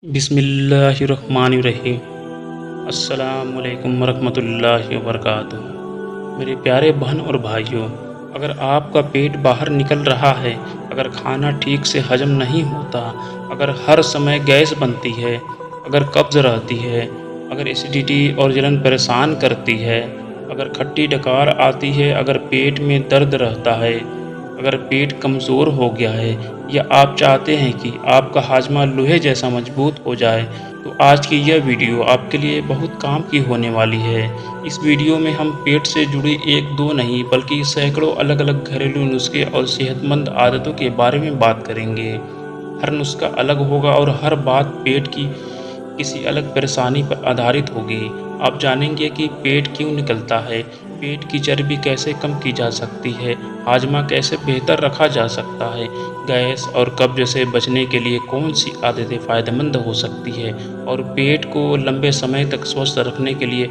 बिस्मिल्लाहिर्रहमानिर्रहीम। अस्सलामुअलैकुम वरहमतुल्लाहि वबरकातुहू। मेरे प्यारे बहन और भाइयों, अगर आपका पेट बाहर निकल रहा है, अगर खाना ठीक से हजम नहीं होता, अगर हर समय गैस बनती है, अगर कब्ज़ रहती है, अगर एसिडिटी और जलन परेशान करती है, अगर खट्टी डकार आती है, अगर पेट में दर्द रहता है, अगर पेट कमज़ोर हो गया है, या आप चाहते हैं कि आपका हाजमा लोहे जैसा मजबूत हो जाए, तो आज की यह वीडियो आपके लिए बहुत काम की होने वाली है। इस वीडियो में हम पेट से जुड़ी एक दो नहीं बल्कि सैकड़ों अलग-अलग घरेलू नुस्खे और सेहतमंद आदतों के बारे में बात करेंगे। हर नुस्खा अलग होगा और हर बात पेट की किसी अलग परेशानी पर आधारित होगी। आप जानेंगे कि पेट क्यों निकलता है, पेट की चर्बी कैसे कम की जा सकती है, हाजमा कैसे बेहतर रखा जा सकता है, गैस और कब्ज से बचने के लिए कौन सी आदतें फ़ायदेमंद हो सकती है और पेट को लंबे समय तक स्वस्थ रखने के लिए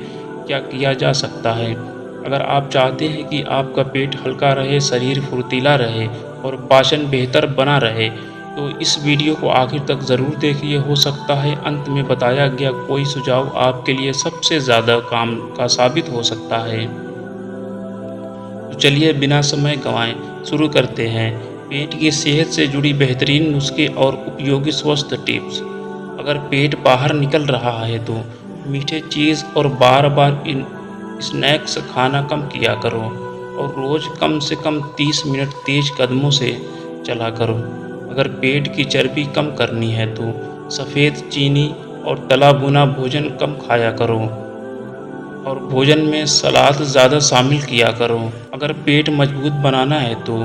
क्या किया जा सकता है। अगर आप चाहते हैं कि आपका पेट हल्का रहे, शरीर फुर्तीला रहे और पाचन बेहतर बना रहे, तो इस वीडियो को आखिर तक ज़रूर देखिए। हो सकता है अंत में बताया गया कोई सुझाव आपके लिए सबसे ज़्यादा काम का साबित हो सकता है। तो चलिए बिना समय गंवाए शुरू करते हैं। पेट की सेहत से जुड़ी बेहतरीन नुस्खे और उपयोगी स्वस्थ टिप्स। अगर पेट बाहर निकल रहा है तो मीठे चीज़ और बार-बार इन स्नैक्स खाना कम किया करो और रोज़ कम से कम 30 मिनट तेज़ कदमों से चला करो। अगर पेट की चर्बी कम करनी है तो सफ़ेद चीनी और तला भुना भोजन कम खाया करो और भोजन में सलाद ज़्यादा शामिल किया करो। अगर पेट मजबूत बनाना है तो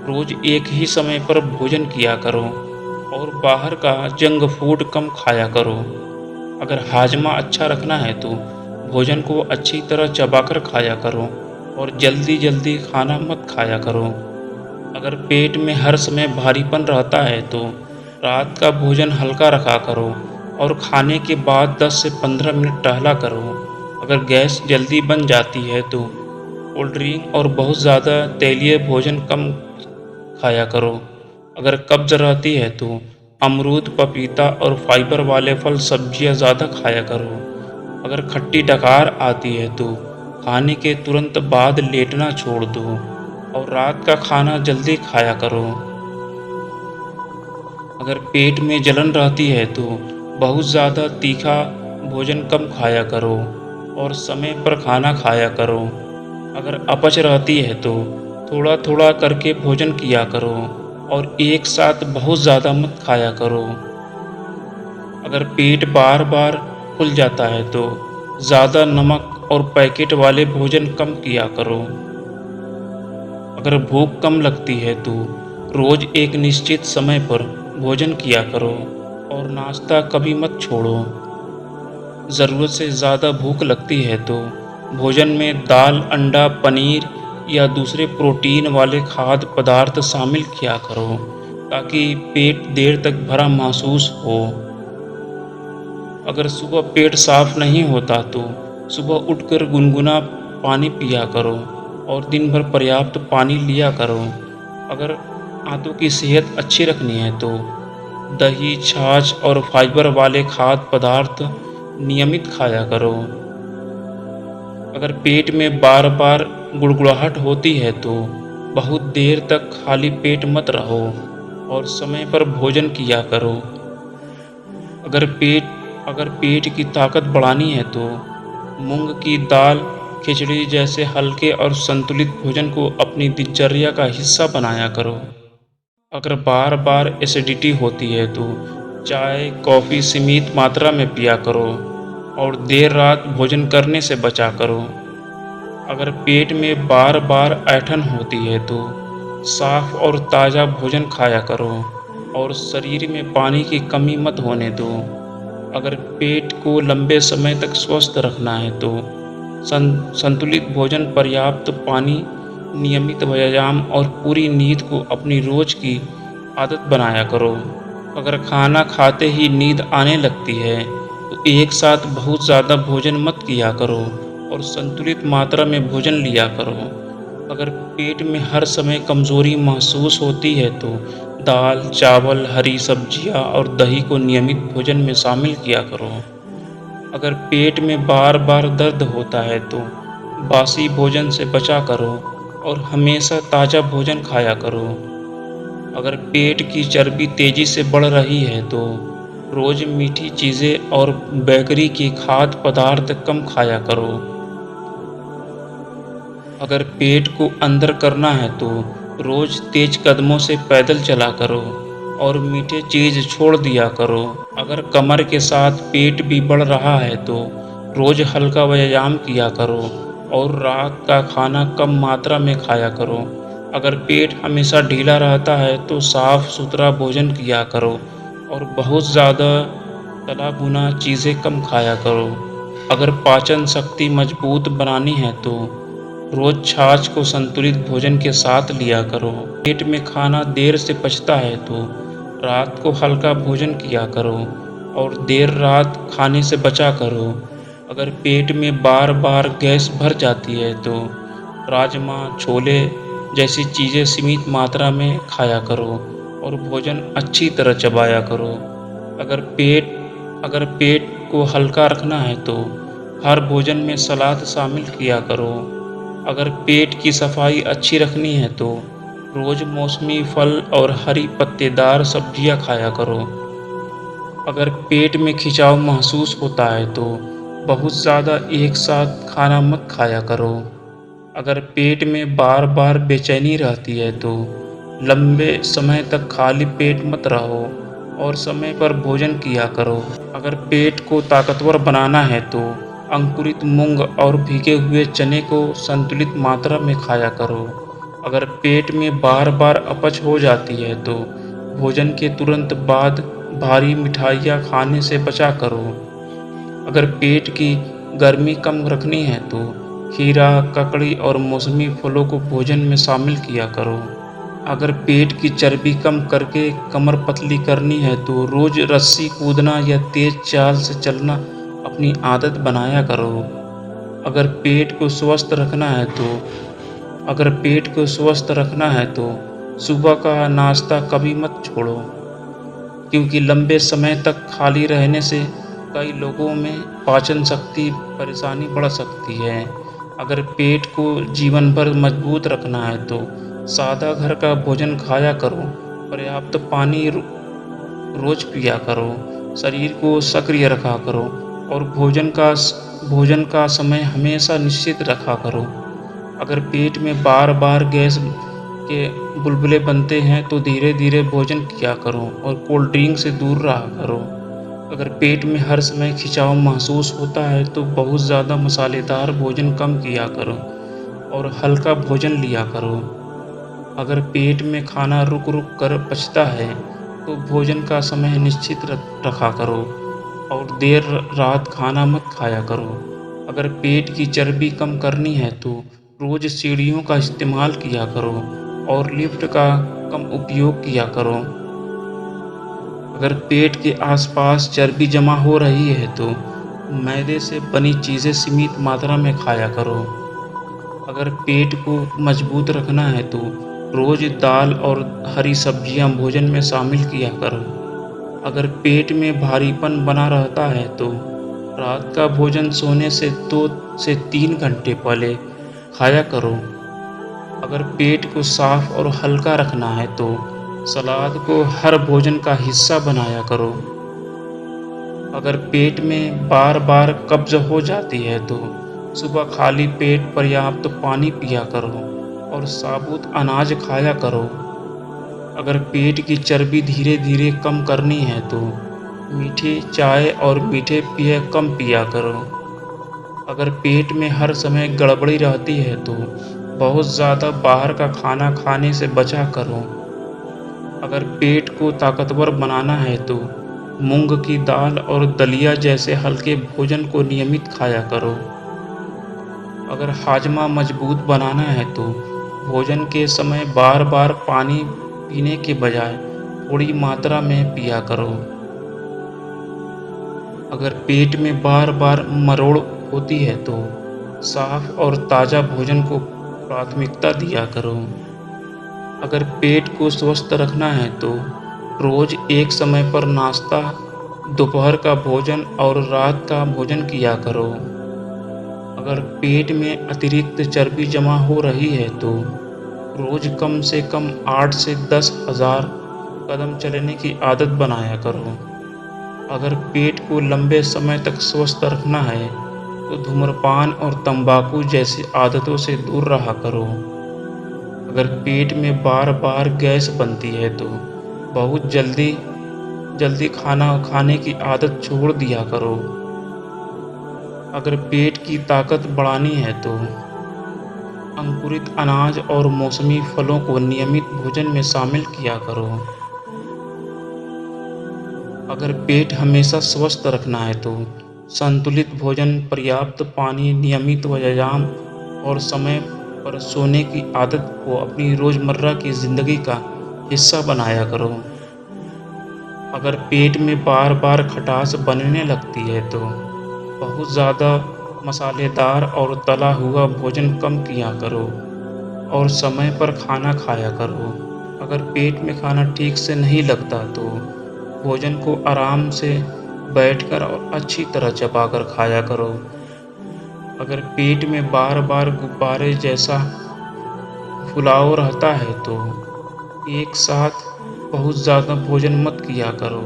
रोज़ एक ही समय पर भोजन किया करो और बाहर का जंक फूड कम खाया करो। अगर हाजमा अच्छा रखना है तो भोजन को अच्छी तरह चबाकर खाया करो और जल्दी-जल्दी खाना मत खाया करो। अगर पेट में हर समय भारीपन रहता है तो रात का भोजन हल्का रखा करो और खाने के बाद 10 से 15 मिनट टहला करो। अगर गैस जल्दी बन जाती है तो कोल्ड ड्रिंक और बहुत ज़्यादा तेलीय भोजन कम खाया करो। अगर कब्ज़ रहती है तो अमरूद, पपीता और फाइबर वाले फल सब्जियां ज़्यादा खाया करो। अगर खट्टी डकार आती है तो खाने के तुरंत बाद लेटना छोड़ दो और रात का खाना जल्दी खाया करो। अगर पेट में जलन रहती है तो बहुत ज़्यादा तीखा भोजन कम खाया करो और समय पर खाना खाया करो। अगर अपच रहती है तो थोड़ा-थोड़ा करके भोजन किया करो और एक साथ बहुत ज़्यादा मत खाया करो। अगर पेट बार-बार फूल जाता है तो ज़्यादा नमक और पैकेट वाले भोजन कम किया करो। अगर भूख कम लगती है तो रोज़ एक निश्चित समय पर भोजन किया करो और नाश्ता कभी मत छोड़ो। ज़रूरत से ज़्यादा भूख लगती है तो भोजन में दाल, अंडा, पनीर या दूसरे प्रोटीन वाले खाद्य पदार्थ शामिल किया करो ताकि पेट देर तक भरा महसूस हो। अगर सुबह पेट साफ नहीं होता तो सुबह उठकर गुनगुना पानी पिया करो और दिन भर पर्याप्त पानी लिया करो। अगर आंतों की सेहत अच्छी रखनी है तो दही, छाछ और फाइबर वाले खाद्य पदार्थ नियमित खाया करो। अगर पेट में बार-बार गुड़गुड़ाहट होती है तो बहुत देर तक खाली पेट मत रहो और समय पर भोजन किया करो। अगर पेट अगर पेट की ताकत बढ़ानी है तो मूंग की दाल, खिचड़ी जैसे हल्के और संतुलित भोजन को अपनी दिनचर्या का हिस्सा बनाया करो। अगर बार-बार एसिडिटी होती है तो चाय, कॉफ़ी सीमित मात्रा में पिया करो और देर रात भोजन करने से बचा करो। अगर पेट में बार-बार ऐंठन होती है तो साफ और ताज़ा भोजन खाया करो और शरीर में पानी की कमी मत होने दो। अगर पेट को लंबे समय तक स्वस्थ रखना है तो संतुलित भोजन, पर्याप्त पानी, नियमित व्यायाम और पूरी नींद को अपनी रोज की आदत बनाया करो। अगर खाना खाते ही नींद आने लगती है तो एक साथ बहुत ज़्यादा भोजन मत किया करो और संतुलित मात्रा में भोजन लिया करो। अगर पेट में हर समय कमज़ोरी महसूस होती है तो दाल, चावल, हरी सब्जियाँ और दही को नियमित भोजन में शामिल किया करो। अगर पेट में बार-बार दर्द होता है तो बासी भोजन से बचा करो और हमेशा ताज़ा भोजन खाया करो। अगर पेट की चर्बी तेज़ी से बढ़ रही है तो रोज़ मीठी चीज़ें और बेकरी के खाद्य पदार्थ कम खाया करो। अगर पेट को अंदर करना है तो रोज़ तेज कदमों से पैदल चला करो और मीठे चीज़ छोड़ दिया करो। अगर कमर के साथ पेट भी बढ़ रहा है तो रोज़ हल्का व्यायाम किया करो और रात का खाना कम मात्रा में खाया करो। अगर पेट हमेशा ढीला रहता है तो साफ सुथरा भोजन किया करो और बहुत ज़्यादा तला भुना चीज़ें कम खाया करो। अगर पाचन शक्ति मजबूत बनानी है तो रोज छाछ को संतुलित भोजन के साथ लिया करो। पेट में खाना देर से पचता है तो रात को हल्का भोजन किया करो और देर रात खाने से बचा करो। अगर पेट में बार बार गैस भर जाती है तो राजमा, छोले जैसी चीज़ें सीमित मात्रा में खाया करो और भोजन अच्छी तरह चबाया करो। अगर पेट अगर पेट को हल्का रखना है तो हर भोजन में सलाद शामिल किया करो। अगर पेट की सफाई अच्छी रखनी है तो रोज मौसमी फल और हरी पत्तेदार सब्जियां खाया करो। अगर पेट में खिंचाव महसूस होता है तो बहुत ज़्यादा एक साथ खाना मत खाया करो। अगर पेट में बार बार बेचैनी रहती है तो लंबे समय तक खाली पेट मत रहो और समय पर भोजन किया करो। अगर पेट को ताकतवर बनाना है तो अंकुरित मूंग और भीगे हुए चने को संतुलित मात्रा में खाया करो। अगर पेट में बार बार अपच हो जाती है तो भोजन के तुरंत बाद भारी मिठाइयाँ खाने से बचा करो। अगर पेट की गर्मी कम रखनी है तो खीरा, ककड़ी और मौसमी फलों को भोजन में शामिल किया करो। अगर पेट की चर्बी कम करके कमर पतली करनी है तो रोज रस्सी कूदना या तेज चाल से चलना अपनी आदत बनाया करो। अगर पेट को स्वस्थ रखना है तो अगर पेट को स्वस्थ रखना है तो सुबह का नाश्ता कभी मत छोड़ो, क्योंकि लंबे समय तक खाली रहने से कई लोगों में पाचन शक्ति परेशानी बढ़ सकती है। अगर पेट को जीवन भर मजबूत रखना है तो सादा घर का भोजन खाया करो, पर्याप्त पानी रोज पिया करो, शरीर को सक्रिय रखा करो और भोजन का समय हमेशा निश्चित रखा करो। अगर पेट में बार बार गैस के बुलबुले बनते हैं तो धीरे धीरे भोजन किया करो और कोल्ड ड्रिंक से दूर रहा करो। अगर पेट में हर समय खिंचाव महसूस होता है तो बहुत ज़्यादा मसालेदार भोजन कम किया करो और हल्का भोजन लिया करो। अगर पेट में खाना रुक रुक कर पचता है तो भोजन का समय निश्चित रखा करो और देर रात खाना मत खाया करो। अगर पेट की चर्बी कम करनी है तो रोज सीढ़ियों का इस्तेमाल किया करो और लिफ्ट का कम उपयोग किया करो। अगर पेट के आसपास चर्बी जमा हो रही है तो मैदे से बनी चीज़ें सीमित मात्रा में खाया करो। अगर पेट को मजबूत रखना है तो रोज दाल और हरी सब्जियां भोजन में शामिल किया करो। अगर पेट में भारीपन बना रहता है तो रात का भोजन सोने से 2 से 3 घंटे पहले खाया करो। अगर पेट को साफ और हल्का रखना है तो सलाद को हर भोजन का हिस्सा बनाया करो। अगर पेट में बार बार कब्ज हो जाती है तो सुबह खाली पेट पर्याप्त पानी पिया करो और साबुत अनाज खाया करो। अगर पेट की चर्बी धीरे धीरे कम करनी है तो मीठी चाय और मीठे पेय कम पिया करो। अगर पेट में हर समय गड़बड़ी रहती है तो बहुत ज़्यादा बाहर का खाना खाने से बचा करो। अगर पेट को ताकतवर बनाना है तो मूंग की दाल और दलिया जैसे हल्के भोजन को नियमित खाया करो। अगर हाजमा मजबूत बनाना है तो भोजन के समय बार बार पानी पीने के बजाय थोड़ी मात्रा में पिया करो। अगर पेट में बार बार मरोड़ होती है तो साफ और ताज़ा भोजन को प्राथमिकता दिया करो। अगर पेट को स्वस्थ रखना है तो रोज एक समय पर नाश्ता, दोपहर का भोजन और रात का भोजन किया करो। अगर पेट में अतिरिक्त चर्बी जमा हो रही है तो रोज कम से कम 8 से 10,000 कदम चलने की आदत बनाया करो। अगर पेट को लंबे समय तक स्वस्थ रखना है तो धूम्रपान और तंबाकू जैसी आदतों से दूर रहा करो। अगर पेट में बार बार गैस बनती है तो बहुत जल्दी जल्दी खाना खाने की आदत छोड़ दिया करो। अगर पेट की ताकत बढ़ानी है तो अंकुरित अनाज और मौसमी फलों को नियमित भोजन में शामिल किया करो। अगर पेट हमेशा स्वस्थ रखना है तो संतुलित भोजन, पर्याप्त पानी, नियमित व्यायाम और समय पर सोने की आदत को अपनी रोज़मर्रा की ज़िंदगी का हिस्सा बनाया करो। अगर पेट में बार बार खटास बनने लगती है तो बहुत ज़्यादा मसालेदार और तला हुआ भोजन कम किया करो और समय पर खाना खाया करो। अगर पेट में खाना ठीक से नहीं लगता तो भोजन को आराम से बैठकर और अच्छी तरह चबाकर खाया करो। अगर पेट में बार बार गुब्बारे जैसा फुलाव रहता है तो एक साथ बहुत ज़्यादा भोजन मत किया करो।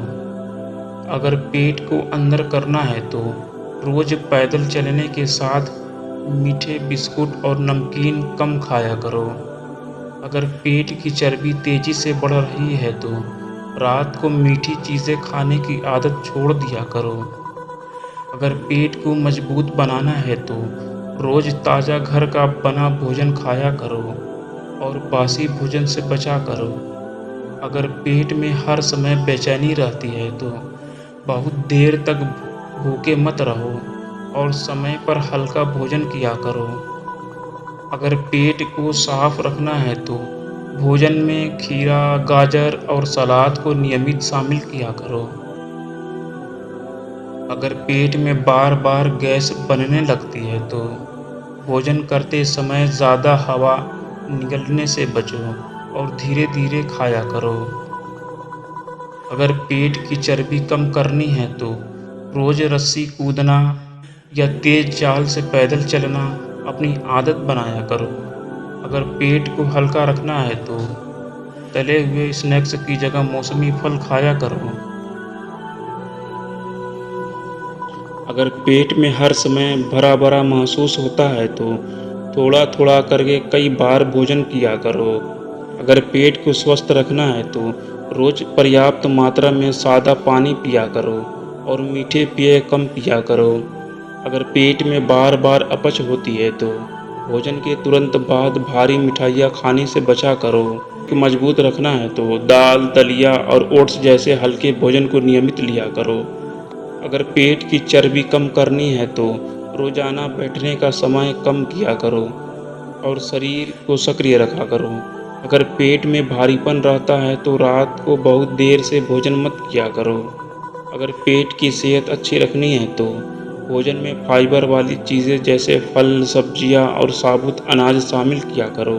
अगर पेट को अंदर करना है तो रोज़ पैदल चलने के साथ मीठे बिस्कुट और नमकीन कम खाया करो। अगर पेट की चर्बी तेज़ी से बढ़ रही है तो रात को मीठी चीज़ें खाने की आदत छोड़ दिया करो। अगर पेट को मजबूत बनाना है तो रोज़ ताज़ा घर का बना भोजन खाया करो और बासी भोजन से बचा करो। अगर पेट में हर समय बेचैनी रहती है तो बहुत देर तक भूखे मत रहो और समय पर हल्का भोजन किया करो। अगर पेट को साफ रखना है तो भोजन में खीरा, गाजर और सलाद को नियमित शामिल किया करो। अगर पेट में बार बार गैस बनने लगती है तो भोजन करते समय ज़्यादा हवा निगलने से बचो और धीरे धीरे खाया करो। अगर पेट की चर्बी कम करनी है तो रोज़ रस्सी कूदना या तेज़ चाल से पैदल चलना अपनी आदत बनाया करो। अगर पेट को हल्का रखना है तो तले हुए स्नैक्स की जगह मौसमी फल खाया करो। अगर पेट में हर समय भरा भरा महसूस होता है तो थोड़ा थोड़ा करके कई बार भोजन किया करो। अगर पेट को स्वस्थ रखना है तो रोज़ पर्याप्त मात्रा में सादा पानी पिया करो और मीठे पेय कम पिया करो। अगर पेट में बार बार अपच होती है तो भोजन के तुरंत बाद भारी मिठाइयाँ खाने से बचा करो। कि मजबूत रखना है तो दाल, दलिया और ओट्स जैसे हल्के भोजन को नियमित लिया करो। अगर पेट की चर्बी कम करनी है तो रोज़ाना बैठने का समय कम किया करो और शरीर को सक्रिय रखा करो। अगर पेट में भारीपन रहता है तो रात को बहुत देर से भोजन मत किया करो। अगर पेट की सेहत अच्छी रखनी है तो भोजन में फाइबर वाली चीज़ें जैसे फल, सब्जियां और साबुत अनाज शामिल किया करो।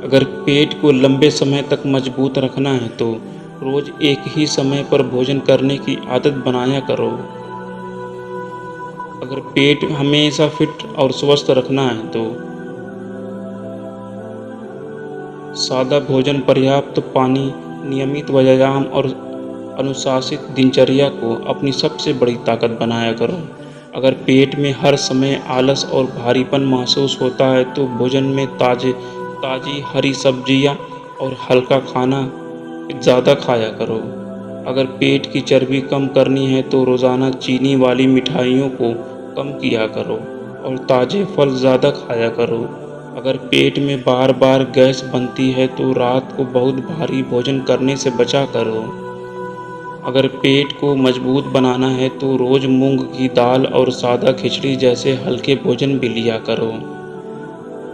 अगर पेट को लंबे समय तक मजबूत रखना है तो रोज़ एक ही समय पर भोजन करने की आदत बनाया करो। अगर पेट हमेशा फिट और स्वस्थ रखना है तो सादा भोजन, पर्याप्त पानी, नियमित व्यायाम और अनुशासित दिनचर्या को अपनी सबसे बड़ी ताकत बनाया करो। अगर पेट में हर समय आलस और भारीपन महसूस होता है तो भोजन में ताज़ी हरी सब्जियां और हल्का खाना ज़्यादा खाया करो। अगर पेट की चर्बी कम करनी है तो रोज़ाना चीनी वाली मिठाइयों को कम किया करो और ताज़े फल ज़्यादा खाया करो। अगर पेट में बार बार गैस बनती है तो रात को बहुत भारी भोजन करने से बचा करो। अगर पेट को मजबूत बनाना है तो रोज़ मूंग की दाल और सादा खिचड़ी जैसे हल्के भोजन भी लिया करो।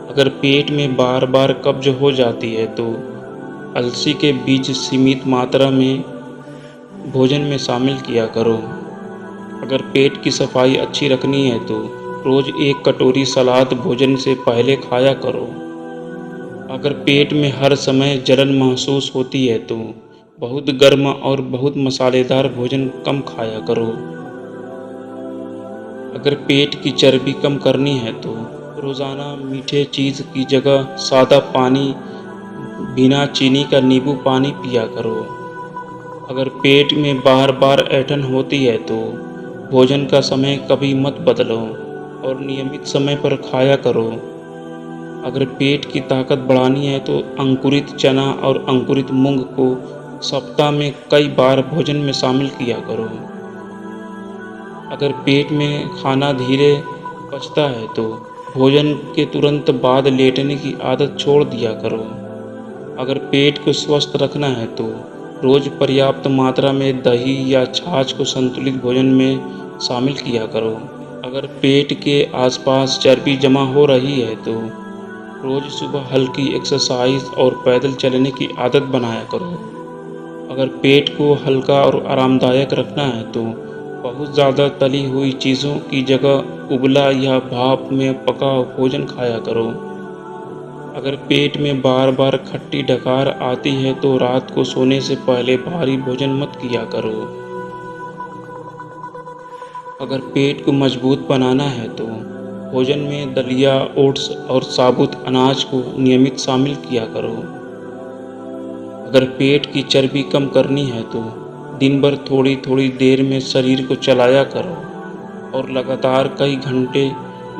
अगर पेट में बार बार कब्ज हो जाती है तो अलसी के बीज सीमित मात्रा में भोजन में शामिल किया करो। अगर पेट की सफाई अच्छी रखनी है तो रोज़ एक कटोरी सलाद भोजन से पहले खाया करो। अगर पेट में हर समय जलन महसूस होती है तो बहुत गर्म और बहुत मसालेदार भोजन कम खाया करो। अगर पेट की चर्बी कम करनी है तो रोज़ाना मीठे चीज़ की जगह सादा पानी, बिना चीनी का नींबू पानी पिया करो। अगर पेट में बार-बार ऐंठन होती है तो भोजन का समय कभी मत बदलो और नियमित समय पर खाया करो। अगर पेट की ताकत बढ़ानी है तो अंकुरित चना और अंकुरित मूंग को सप्ताह में कई बार भोजन में शामिल किया करो। अगर पेट में खाना धीरे पचता है तो भोजन के तुरंत बाद लेटने की आदत छोड़ दिया करो। अगर पेट को स्वस्थ रखना है तो रोज़ पर्याप्त मात्रा में दही या छाछ को संतुलित भोजन में शामिल किया करो। अगर पेट के आसपास चर्बी जमा हो रही है तो रोज़ सुबह हल्की एक्सरसाइज और पैदल चलने की आदत बनाया करो। अगर पेट को हल्का और आरामदायक रखना है तो बहुत ज़्यादा तली हुई चीज़ों की जगह उबला या भाप में पका भोजन खाया करो। अगर पेट में बार बार खट्टी डकार आती है तो रात को सोने से पहले भारी भोजन मत किया करो। अगर पेट को मजबूत बनाना है तो भोजन में दलिया, ओट्स और साबुत अनाज को नियमित शामिल किया करो। अगर पेट की चर्बी कम करनी है तो दिन भर थोड़ी थोड़ी देर में शरीर को चलाया करो और लगातार कई घंटे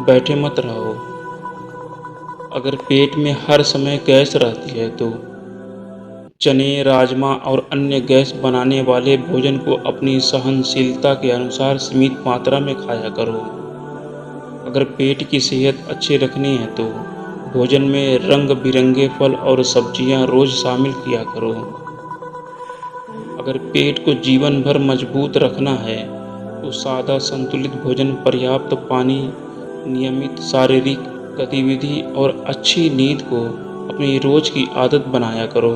बैठे मत रहो। अगर पेट में हर समय गैस रहती है तो चने, राजमा और अन्य गैस बनाने वाले भोजन को अपनी सहनशीलता के अनुसार सीमित मात्रा में खाया करो। अगर पेट की सेहत अच्छी रखनी है तो भोजन में रंग बिरंगे फल और सब्जियां रोज शामिल किया करो। अगर पेट को जीवन भर मजबूत रखना है तो सादा संतुलित भोजन, पर्याप्त पानी, नियमित शारीरिक गतिविधि और अच्छी नींद को अपनी रोज की आदत बनाया करो।